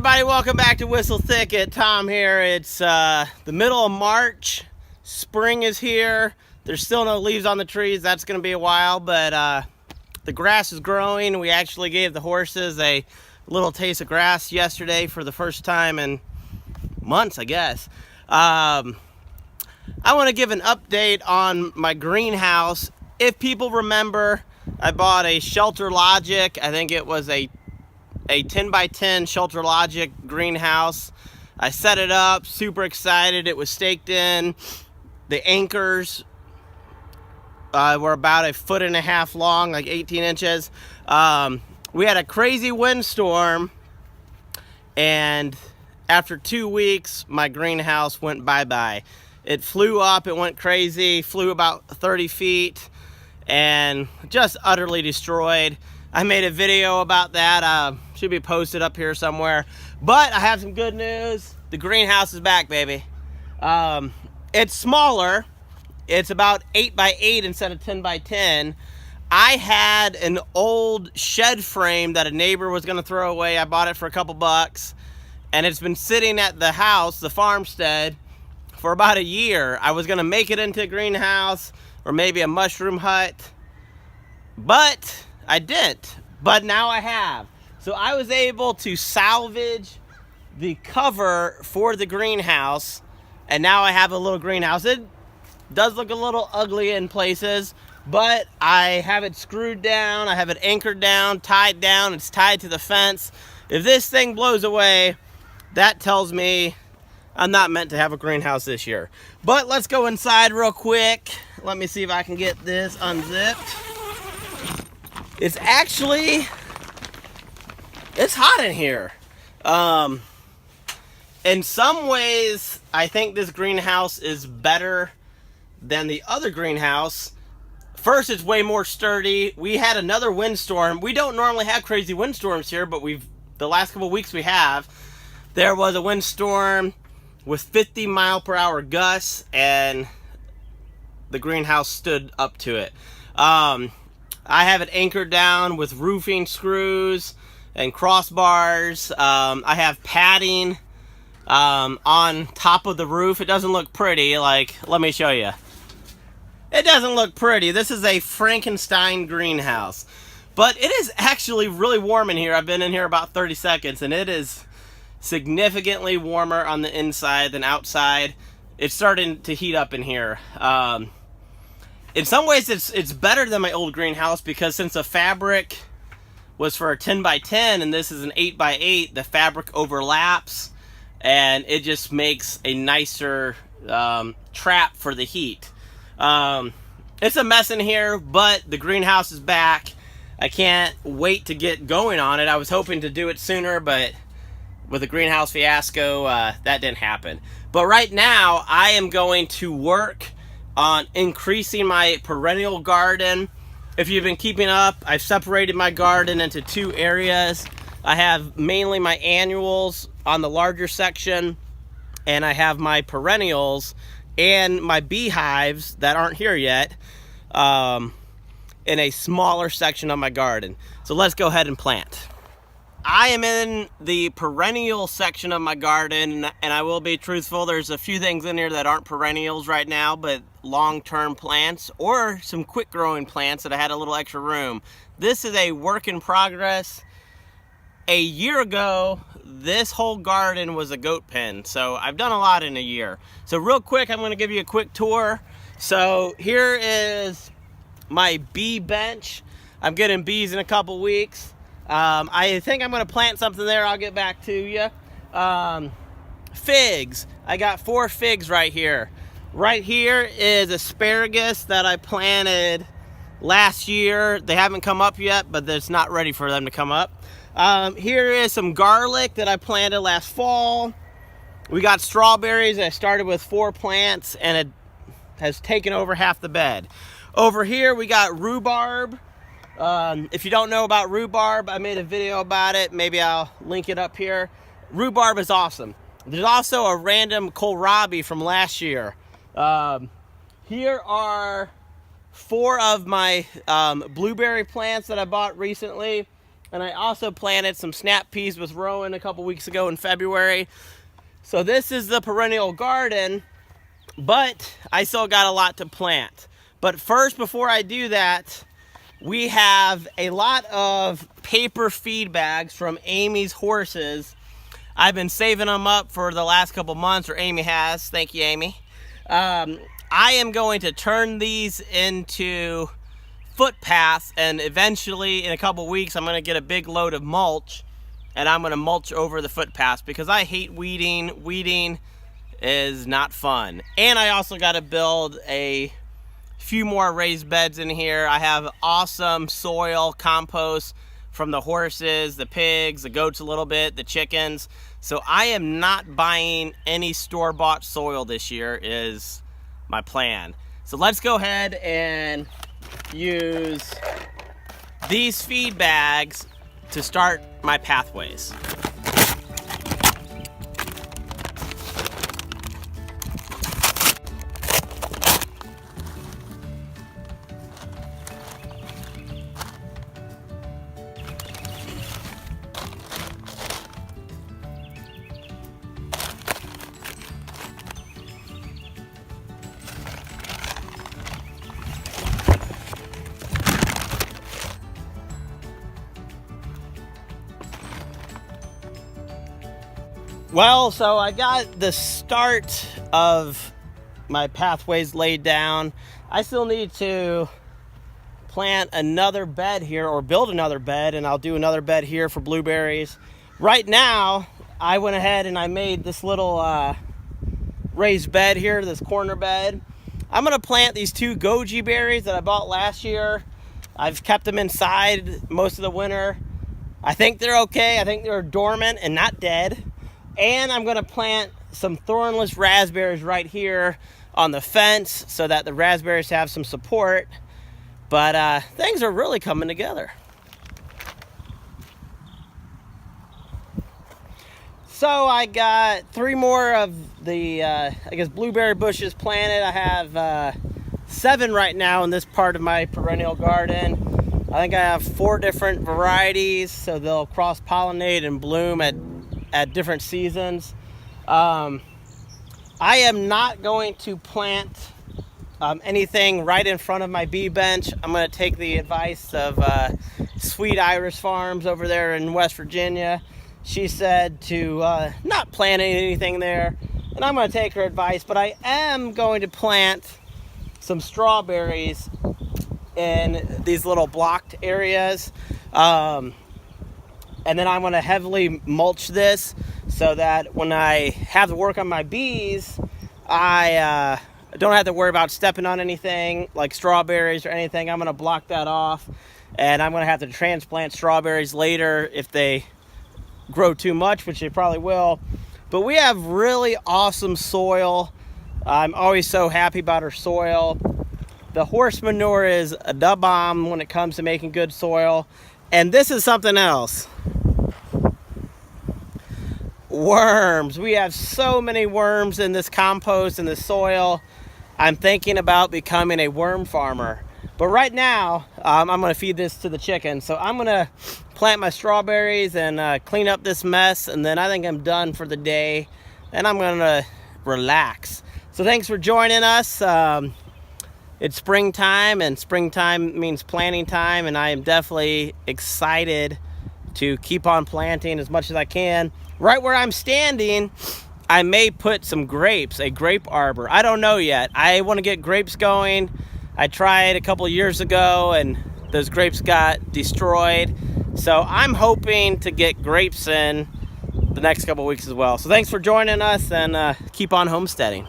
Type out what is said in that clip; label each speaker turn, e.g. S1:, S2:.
S1: everybody, welcome back to Whistle Thicket. Tom here. It's the middle of March. Spring is here. There's still no leaves on the trees. That's going to be a while, but the grass is growing. We actually gave the horses a little taste of grass yesterday for the first time in months, I guess. I want to give an update on my greenhouse. If people remember, I bought a Shelterlogic. I think it was a 10 by 10 Shelterlogic greenhouse. I set it up, super excited. It was staked in. The anchors were about 1.5 feet long, like 18 inches. We had a crazy windstorm, and after 2 weeks, my greenhouse went bye-bye. It flew up, it went crazy, flew about 30 feet, and just utterly destroyed. I made a video about that. Should be posted up here somewhere. But I have some good news. The greenhouse is back, baby. It's smaller. It's about 8 by 8 instead of 10 by 10. I had an old shed frame that a neighbor was going to throw away. I bought it for a couple bucks. And it's been sitting at the house, the farmstead, for about a year. I was going to make it into a greenhouse or maybe a mushroom hut. But I didn't. But now I have. So I was able to salvage the cover for the greenhouse, and now I have a little greenhouse. It does look a little ugly in places, but I have it screwed down, I have it anchored down, tied down, it's tied to the fence. If this thing blows away, that tells me I'm not meant to have a greenhouse this year. But let's go inside real quick. Let me see if I can get this unzipped. It's hot in here. In some ways, I think this greenhouse is better than the other greenhouse. First, it's way more sturdy. We had another windstorm. We don't normally have crazy windstorms here, but the last couple weeks we have. There was a windstorm with 50-mile-per-hour gusts, and the greenhouse stood up to it. I have it anchored down with roofing screws and crossbars. I have padding on top of the roof. It doesn't look pretty. Let me show you. It doesn't look pretty. This is a Frankenstein greenhouse. But it is actually really warm in here. I've been in here about 30 seconds, and it is significantly warmer on the inside than outside. It's starting to heat up in here. In some ways, it's better than my old greenhouse, because since the fabric was for a 10 by 10 and this is an 8 by 8, the fabric overlaps, and it just makes a nicer trap for the heat. It's a mess in here, but the greenhouse is back. I can't wait to get going on it. I was hoping to do it sooner, but with the greenhouse fiasco, that didn't happen. But right now, I am going to work on increasing my perennial garden. If you've been keeping up, I've separated my garden into 2 areas. I have mainly my annuals on the larger section, and I have my perennials and my beehives that aren't here yet in a smaller section of my garden. So let's go ahead and plant. I am in the perennial section of my garden, and I will be truthful, there's a few things in here that aren't perennials right now, but long-term plants or some quick-growing plants that I had a little extra room. This is a work in progress. A year ago, this whole garden was a goat pen, so I've done a lot in a year. So real quick, I'm going to give you a quick tour. So here is my bee bench. I'm getting bees in a couple weeks. I think I'm going to plant something there. I'll get back to you. Figs. I got 4 figs right here. Right here is asparagus that I planted last year. They haven't come up yet, but it's not ready for them to come up. Here is some garlic that I planted last fall. We got strawberries. I started with 4 plants, and it has taken over half the bed. Over here, we got rhubarb. If you don't know about rhubarb, I made a video about it. Maybe I'll link it up here. Rhubarb is awesome. There's also a random kohlrabi from last year. Here are 4 of my blueberry plants that I bought recently. And I also planted some snap peas with Rowan a couple weeks ago in February. So this is the perennial garden, but I still got a lot to plant. But first, before I do that, we have a lot of paper feed bags from Amy's horses. I've been saving them up for the last couple months, or Amy has. Thank you, Amy. I am going to turn these into footpaths, and eventually in a couple weeks I'm going to get a big load of mulch, and I'm going to mulch over the footpaths because I hate weeding. Weeding is not fun. And I also got to build a few more raised beds in here. I have awesome soil compost from the horses, the pigs, the goats a little bit, the chickens. So I am not buying any store-bought soil this year is my plan. So let's go ahead and use these feed bags to start my pathways. Well, so I got the start of my pathways laid down. I still need to plant another bed here, or build another bed, and I'll do another bed here for blueberries. Right now, I went ahead and I made this little raised bed here, this corner bed. I'm gonna plant these 2 goji berries that I bought last year. I've kept them inside most of the winter. I think they're okay. I think they're dormant and not dead. And I'm going to plant some thornless raspberries right here on the fence so that the raspberries have some support. But things are really coming together. So I got 3 more of the, I guess, blueberry bushes planted. I have 7 right now in this part of my perennial garden. I think I have 4 different varieties, so they'll cross-pollinate and bloom at different seasons. I am not going to plant anything right in front of my bee bench. I'm going to take the advice of Sweet Iris Farms over there in West Virginia. She said to not plant anything there, and I'm going to take her advice, but I am going to plant some strawberries in these little blocked areas. And then I'm going to heavily mulch this so that when I have to work on my bees, I don't have to worry about stepping on anything like strawberries or anything. I'm going to block that off, and I'm going to have to transplant strawberries later if they grow too much, which they probably will. But we have really awesome soil. I'm always so happy about our soil. The horse manure is the bomb when it comes to making good soil. And this is something else. Worms. We have so many worms in this compost and the soil. I'm thinking about becoming a worm farmer. But right now, I'm going to feed this to the chickens. So I'm going to plant my strawberries and clean up this mess. And then I think I'm done for the day. And I'm going to relax. So thanks for joining us. It's springtime, and springtime means planting time. And I am definitely excited to keep on planting as much as I can. Right where I'm standing, I may put some grapes, a grape arbor. I don't know yet. I want to get grapes going. I tried a couple years ago and those grapes got destroyed. So I'm hoping to get grapes in the next couple weeks as well. So thanks for joining us, and keep on homesteading.